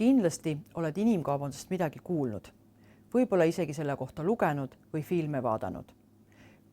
Kindlasti oled inimkaubandusest midagi kuulnud, võib-olla isegi selle kohta lugenud või filme vaadanud.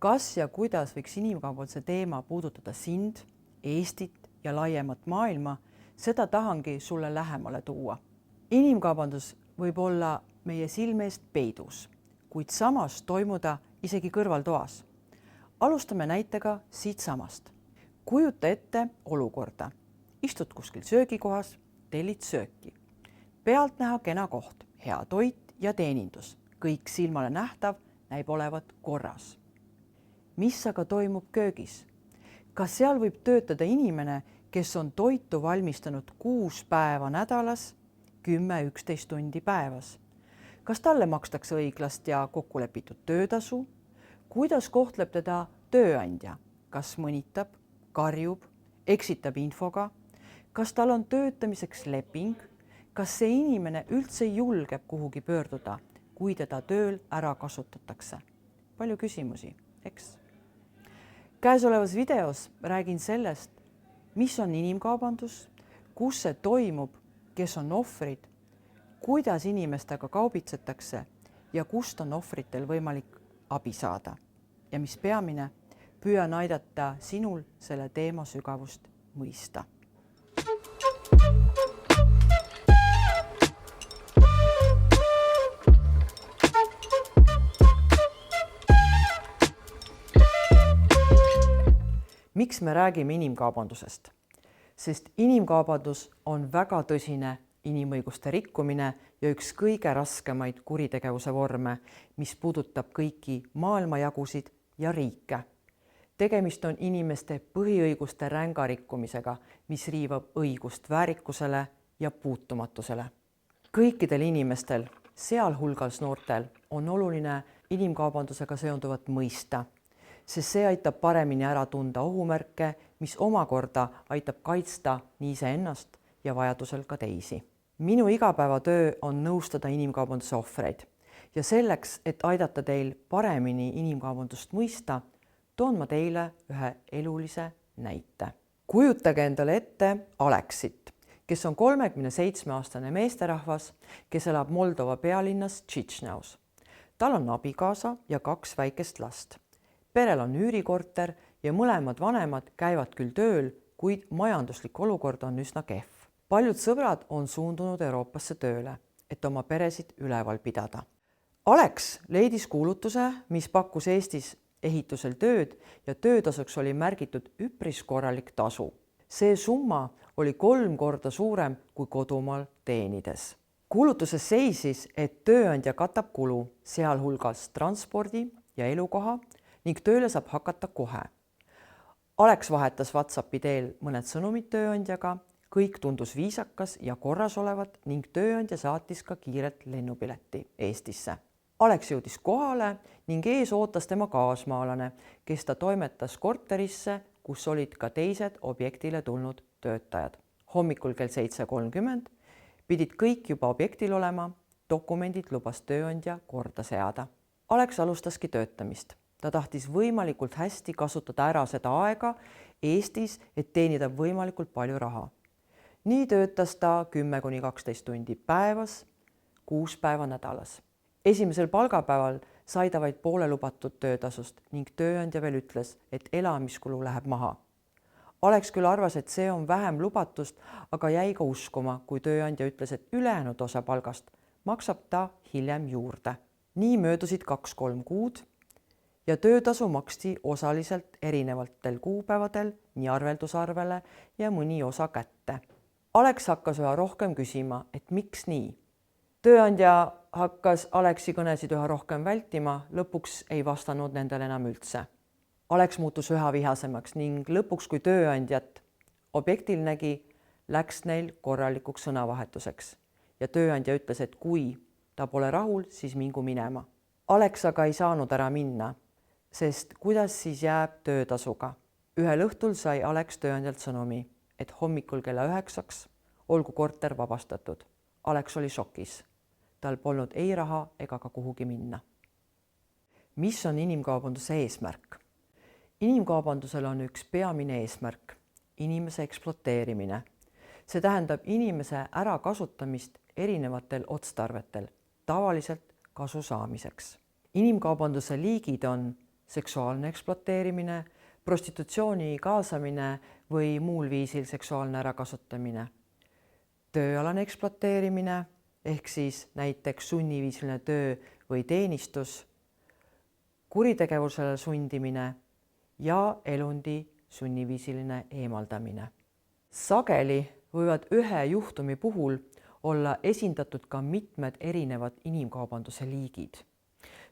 Kas ja kuidas võiks inimkaubanduse teema puudutada sind, Eestit ja laiemat maailma, seda tahangi sulle lähemale tuua. Inimkaubandus võib olla meie silme eest peidus, kuid samas toimuda isegi kõrvaltoas. Alustame näitega siitsamast. Kujuta ette olukorda. Istud kuskil söögikohas, tellid sööki. Pealt näha kena koht, hea toit ja teenindus. Kõik silmale nähtav näib olevat korras. Mis aga toimub köögis? Kas seal võib töötada inimene, kes on toitu valmistanud 6 päeva nädalas, 10-11 tundi päevas? Kas talle makstakse õiglast ja kokkulepitud töötasu? Kuidas kohtleb teda tööandja? Kas mõnitab, karjub, eksitab infoga? Kas tal on töötamiseks leping? Kas see inimene üldse julgeb kuhugi pöörduda, kui teda tööl ära kasutatakse? Palju küsimusi, eks? Käesolevas videos räägin sellest, mis on inimkaubandus, kus see toimub, kes on ohvrid, kuidas inimestega kaubitsetakse ja kust on ohvritel võimalik abi saada. Ja mis peamine, püüan aidata sinul selle teema sügavust mõista. Miks me räägime inimkaubandusest? Sest inimkaubandus on väga tõsine inimõiguste rikkumine ja üks kõige raskemaid kuritegevuse vorme, mis puudutab kõiki maailmajagusid ja riike. Tegemist on inimeste põhiõiguste ränga rikkumisega, mis riivab õigust väärikusele ja puutumatusele. Kõikidel inimestel, sealhulgas noortel, on oluline inimkaubandusega seonduvat mõista, sest see aitab paremini ära tunda ohumärke, mis omakorda aitab kaitsta nii iseennast ja vajadusel ka teisi. Minu igapäevatöö on nõustada inimkaubanduse ohvreid ja selleks, et aidata teil paremini inimkaubandust mõista, toon ma teile ühe elulise näite. Kujutage endale ette Aleksit, kes on 37-aastane meesterahvas, kes elab Moldova pealinnas Tšitšnaus. Tal on abikaasa ja 2 väikest last. Perel on üürikorter ja mõlemad vanemad käivad küll tööl, kuid majanduslik olukord on üsna kehv. Paljud sõbrad on suundunud Euroopasse tööle, et oma peresid üleval pidada. Aleks leidis kuulutuse, mis pakkus Eestis ehitusel tööd ja töötasuks oli märgitud üpris korralik tasu. See summa oli 3 korda suurem kui kodumaal teenides. Kuulutuses seisis, et tööandja katab kulu, sealhulgas transpordi ja elukoha, ning tööle saab hakata kohe. Aleks vahetas WhatsAppi teel mõned sõnumid tööandjaga, kõik tundus viisakas ja korras olevat ning tööandja saatis ka kiirelt lennupileti Eestisse. Aleks jõudis kohale ning ees ootas tema kaasmaalane, kes ta toimetas korterisse, kus olid ka teised objektile tulnud töötajad. Hommikul kell 7:30 pidid kõik juba objektil olema, dokumendid lubas tööandja korda seada. Aleks alustaski töötamist. Ta tahtis võimalikult hästi kasutada ära seda aega Eestis, et teenida võimalikult palju raha. Nii töötas ta 10-12 tundi päevas, 6 päeva nädalas. Esimesel palgapäeval sai ta vaid poole lubatud töötasust ning tööandja veel ütles, et elamiskulu läheb maha. Aleks küll arvas, et see on vähem lubatust, aga jäi ka uskuma, kui tööandja ütles, et ülejäänud osa palgast maksab ta hiljem juurde. Nii möödusid 2-3 kuud ja töötasu maksti osaliselt erinevatel kuupäevadel nii arveldusarvele ja mõni osa kätte. Aleks hakkas üha rohkem küsima, et miks nii. Tööandja hakkas Aleksi kõnesid üha rohkem vältima, lõpuks ei vastanud nendele enam üldse. Aleks muutus üha vihasemaks ning lõpuks, kui tööandjat objektil nägi, läks neil korralikuks sõnavahetuseks. Ja tööandja ütles, et kui ta pole rahul, siis mingu minema. Aleks aga ei saanud ära minna, sest kuidas siis jääb töötasuga? Ühel õhtul sai Aleks tööandjalt sõnumi, et hommikul kella 9 olgu korter vabastatud. Aleks oli šokis. Tal polnud ei raha ega ka kuhugi minna. Mis on inimkaubanduse eesmärk? Inimkaubandusel on üks peamine eesmärk, inimese ekspluateerimine. See tähendab inimese ärakasutamist erinevatel otstarvetel, tavaliselt kasu saamiseks. Inimkaubanduse liigid on seksuaalne ekspluateerimine, prostitutsiooni kaasamine või muul viisil seksuaalne ärakasutamine, tööalane ekspluateerimine ehk siis näiteks sunniviisiline töö või teenistus, kuritegevusele sundimine ja elundi sunniviisiline eemaldamine. Sageli võivad ühe juhtumi puhul olla esindatud ka mitmed erinevad inimkaubanduse liigid.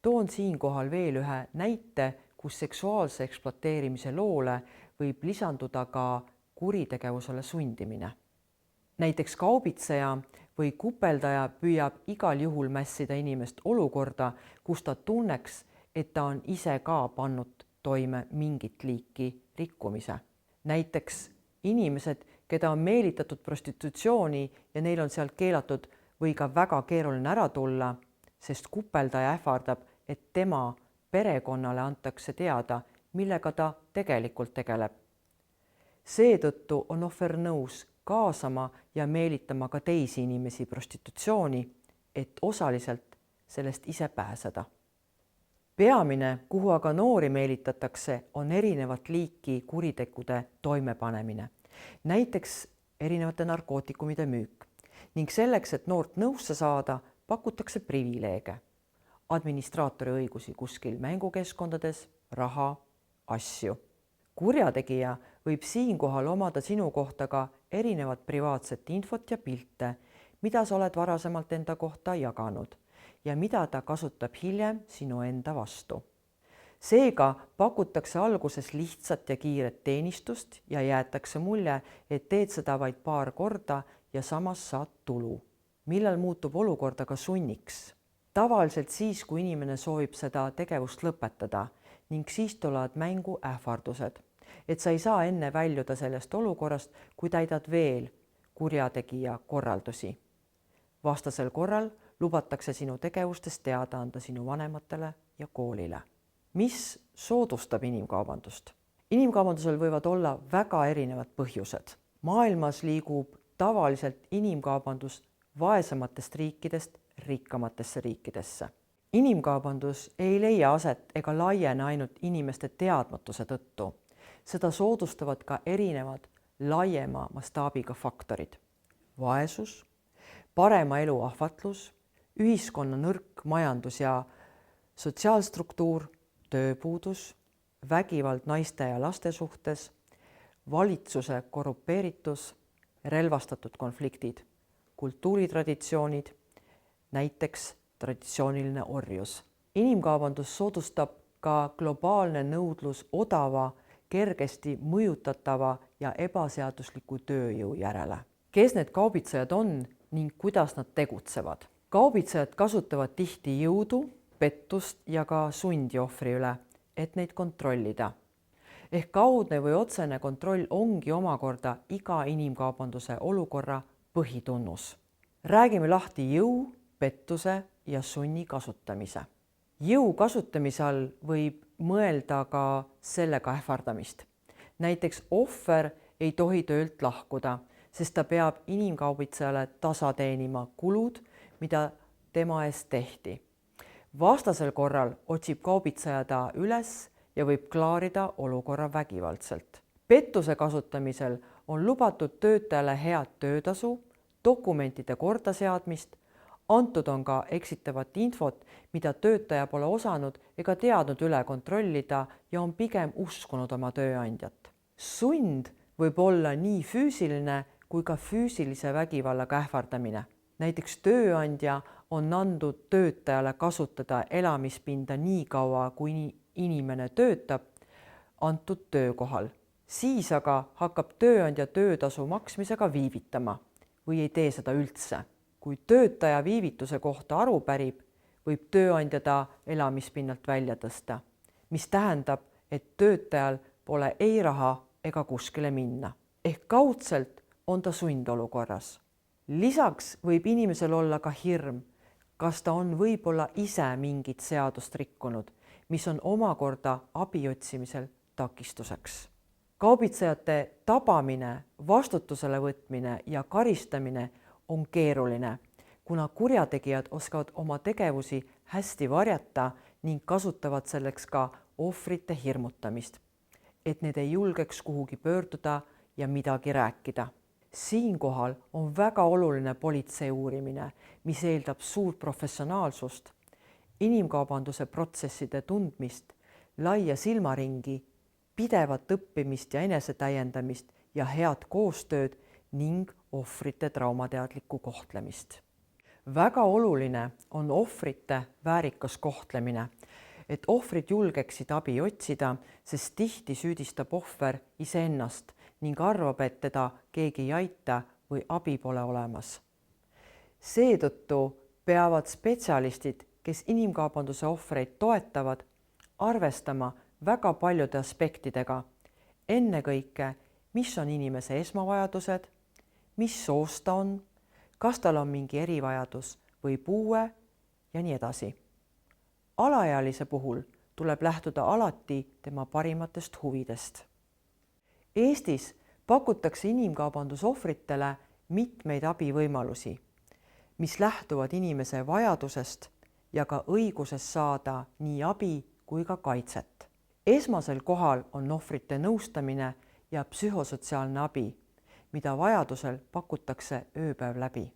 Toon siinkohal veel ühe näite, kus seksuaalse ekspluateerimise loole võib lisanduda ka kuritegevusele sundimine. Näiteks kaubitseja või kupeldaja püüab igal juhul mässida inimest olukorda, kus ta tunneks, et ta on ise ka pannud toime mingit liiki rikkumise. Näiteks inimesed, keda on meelitatud prostitutsiooni ja neil on sealt keelatud või ka väga keeruline ära tulla, sest kupeldaja ähvardab, et tema perekonnale antakse teada, millega ta tegelikult tegeleb. Seetõttu on ohver nõus kaasama ja meelitama ka teisi inimesi prostitutsiooni, et osaliselt sellest ise pääseda. Peamine, kuhu aga noori meelitatakse, on erinevat liiki kuritegude toimepanemine, näiteks erinevate narkootikumide müük. Ning selleks, et noort nõusse saada, pakutakse privileege, administraatori õigusi kuskil mängukeskkondades, raha, asju. Kurjategija võib siinkohal omada sinu kohta ka erinevat privaatset infot ja pilte, mida sa oled varasemalt enda kohta jaganud ja mida ta kasutab hiljem sinu enda vastu. Seega pakutakse alguses lihtsat ja kiiret teenistust ja jäetakse mulje, et teed seda vaid paar korda ja samas saad tulu, millal muutub olukorda ka sunniks. Tavaliselt siis, kui inimene soovib seda tegevust lõpetada ning siis tulevad mängu ähvardused, et sa ei saa enne väljuda sellest olukorrast, kui täidad veel kurjategija korraldusi. Vastasel korral lubatakse sinu tegevustest teada anda sinu vanematele ja koolile. Mis soodustab inimkaubandust? Inimkaubandusel võivad olla väga erinevad põhjused. Maailmas liigub tavaliselt inimkaubandus vaesematest riikidest rikkamatesse riikidesse. Inimkaubandus ei leia aset ega laiene ainult inimeste teadmatuse tõttu. Seda soodustavad ka erinevad laiema mastaabiga faktorid. Vaesus, parema elu ahvatlus, ühiskonna nõrk majandus ja sotsiaalstruktuur, tööpuudus, vägivald naiste ja laste suhtes, valitsuse korrupeeritus, relvastatud konfliktid, kultuuritraditsioonid, näiteks traditsiooniline orjus. Inimkaubandus soodustab ka globaalne nõudlus odava, kergesti mõjutatava ja ebaseadusliku tööjõu järele. Kes need kaubitsejad on ning kuidas nad tegutsevad? Kaubitsejad kasutavad tihti jõudu, pettust ja ka sundi ohvri üle, et neid kontrollida. Ehk kaudne või otsene kontroll ongi omakorda iga inimkaubanduse olukorra põhitunnus. Räägime lahti jõu, pettuse ja sunni kasutamise. Jõu kasutamise all võib mõelda ka sellega ähvardamist. Näiteks ohver ei tohi töölt lahkuda, sest ta peab inimkaubitsejale tasa teenima kulud, mida tema eest tehti. Vastasel korral otsib kaubitseja ta üles ja võib klaarida olukorra vägivaldselt. Pettuse kasutamisel on lubatud töötajale head töötasu, dokumentide kordaseadmist, antud on ka eksitavat infot, mida töötaja pole osanud ega teadnud üle kontrollida ja on pigem uskunud oma tööandjat. Sund võib olla nii füüsiline kui ka füüsilise vägivallaga ähvardamine. Näiteks tööandja on andnud töötajale kasutada elamispinda nii kaua, kui inimene töötab antud töökohal. Siis aga hakkab tööandja töötasu maksmisega viivitama või ei tee seda üldse. Kui töötaja viivituse kohta aru pärib, võib tööandja ta elamispinnalt välja tõsta, mis tähendab, et töötajal pole ei raha ega kuskile minna. Ehk kaudselt on ta sundolukorras. Lisaks võib inimesel olla ka hirm, kas ta on võib-olla ise mingit seadust rikkunud, mis on omakorda abi otsimisel takistuseks. Kaubitsejate tabamine, vastutusele võtmine ja karistamine on keeruline, kuna kurjategijad oskavad oma tegevusi hästi varjata ning kasutavad selleks ka ohvrite hirmutamist, et need ei julgeks kuhugi pöörduda ja midagi rääkida. Siinkohal on väga oluline politsei uurimine, mis eeldab suurt professionaalsust, inimkaubanduse protsesside tundmist, laia silmaringi, pidevat õppimist ja enesetäiendamist ja head koostööd ning ohvrite traumateadlikku kohtlemist. Väga oluline on ohvrite väärikas kohtlemine, et ohvrid julgeksid abi otsida, sest tihti süüdistab ohver iseennast ning arvab, et teda keegi ei aita või abi pole olemas. Seetõttu peavad spetsialistid, kes inimkaubanduse ohvreid toetavad, arvestama väga paljude aspektidega, ennekõike, mis on inimese esmavajadused, mis soost ta on, kas tal on mingi erivajadus või puue ja nii edasi. Alaealise puhul tuleb lähtuda alati tema parimatest huvidest. Eestis pakutakse inimkaubandusohvritele mitmeid abivõimalusi, mis lähtuvad inimese vajadusest ja ka õigusest saada nii abi kui ka kaitset. Esmasel kohal on ohvrite nõustamine ja psühhosotsiaalne abi, mida vajadusel pakutakse ööpäev läbi.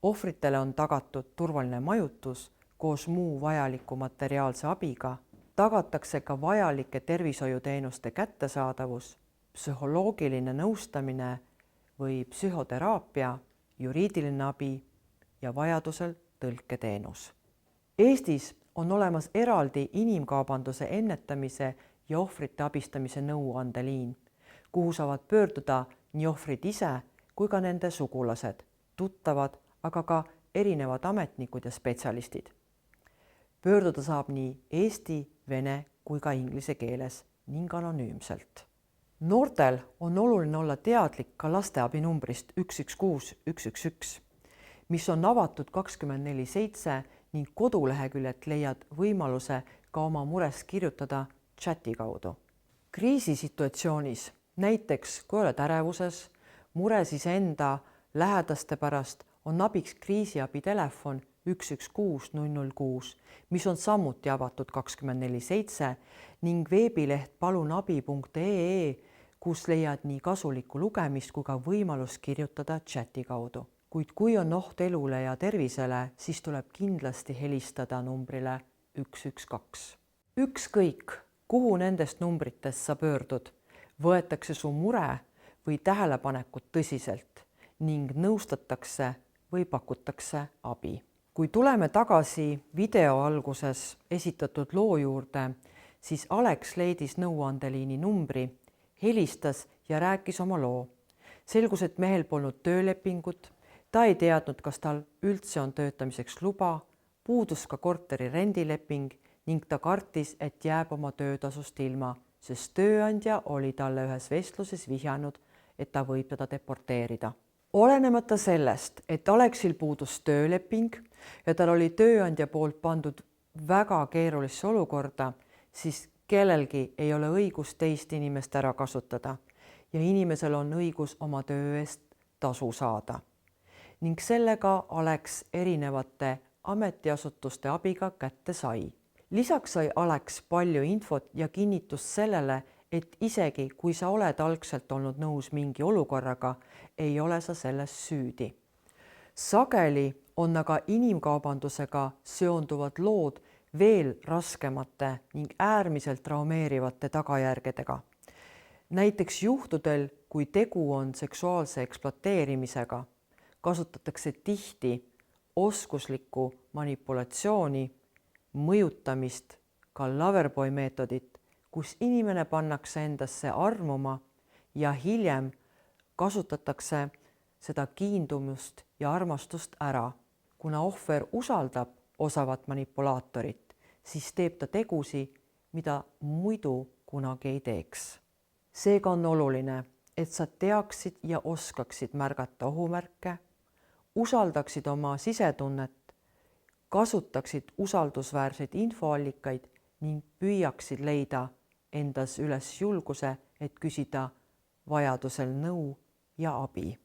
Ohvritele on tagatud turvaline majutus koos muu vajaliku materiaalse abiga, tagatakse ka vajalike tervishoiuteenuste kättesaadavus, psühholoogiline nõustamine või psühhoteraapia, juriidiline abi ja vajadusel tõlketeenus. Eestis on olemas eraldi inimkaubanduse ennetamise ja ohvrite abistamise nõuandeliin, kuhu saavad pöörduda nii ohvrid ise kui ka nende sugulased, tuttavad, aga ka erinevad ametnikud ja spetsialistid. Pöörduda saab nii eesti, vene kui ka inglise keeles ning anonüümselt. Noortel on oluline olla teadlik ka lasteabinumbrist 116 111, mis on avatud 24/7 ning koduleheküljelt leiad võimaluse ka oma mures kirjutada chati kaudu. Kriisisituatsioonis, näiteks kui oled ärevuses, mures iseenda lähedaste pärast, on abiks kriisiabi telefon 116 006, mis on samuti avatud 24/7 ning veebileht palunabi.ee, kus leiad nii kasulikku lugemist kui ka võimalus kirjutada chati kaudu. Kuid kui on oht elule ja tervisele, siis tuleb kindlasti helistada numbrile 112. Ükskõik, kuhu nendest numbritest sa pöördud, võetakse su mure või tähelepanekut tõsiselt ning nõustatakse või pakutakse abi. Kui tuleme tagasi video alguses esitatud loo juurde, siis Alex leidis nõuandeliini numbri, helistas ja rääkis oma loo. Selgus, et mehel polnud töölepingut, ta ei teadnud, kas tal üldse on töötamiseks luba, puudus ka korteri rendileping ning ta kartis, et jääb oma töötasust ilma, sest tööandja oli talle ühes vestluses vihjanud, et ta võib teda deporteerida. Olenemata sellest, et Aleksil puudus tööleping ja tal oli tööandja poolt pandud väga keerulisse olukorda, siis kellelgi ei ole õigus teist inimest ära kasutada ja inimesel on õigus oma töö eest tasu saada. Ning sellega Alex erinevate ametiasutuste abiga kätte sai. Lisaks sai Alex palju infot ja kinnitust sellele, et isegi kui sa oled algselt olnud nõus mingi olukorraga, ei ole sa selles süüdi. Sageli on aga inimkaubandusega seonduvad lood veel raskemate ning äärmiselt traumeerivate tagajärgedega. Näiteks juhtudel, kui tegu on seksuaalse ekspluateerimisega, kasutatakse tihti oskuslikku manipulatsiooni, mõjutamist, ka loverboy meetodit, kus inimene pannakse endasse armuma ja hiljem kasutatakse seda kiindumust ja armastust ära. Kuna ohver usaldab osavat manipulaatorit, siis teeb ta tegusi, mida muidu kunagi ei teeks. Seega on oluline, et sa teaksid ja oskaksid märgata ohumärke, usaldaksid oma sisetunnet, kasutaksid usaldusväärseid infoallikaid ning püüaksid leida endas üles julguse, et küsida vajadusel nõu ja abi.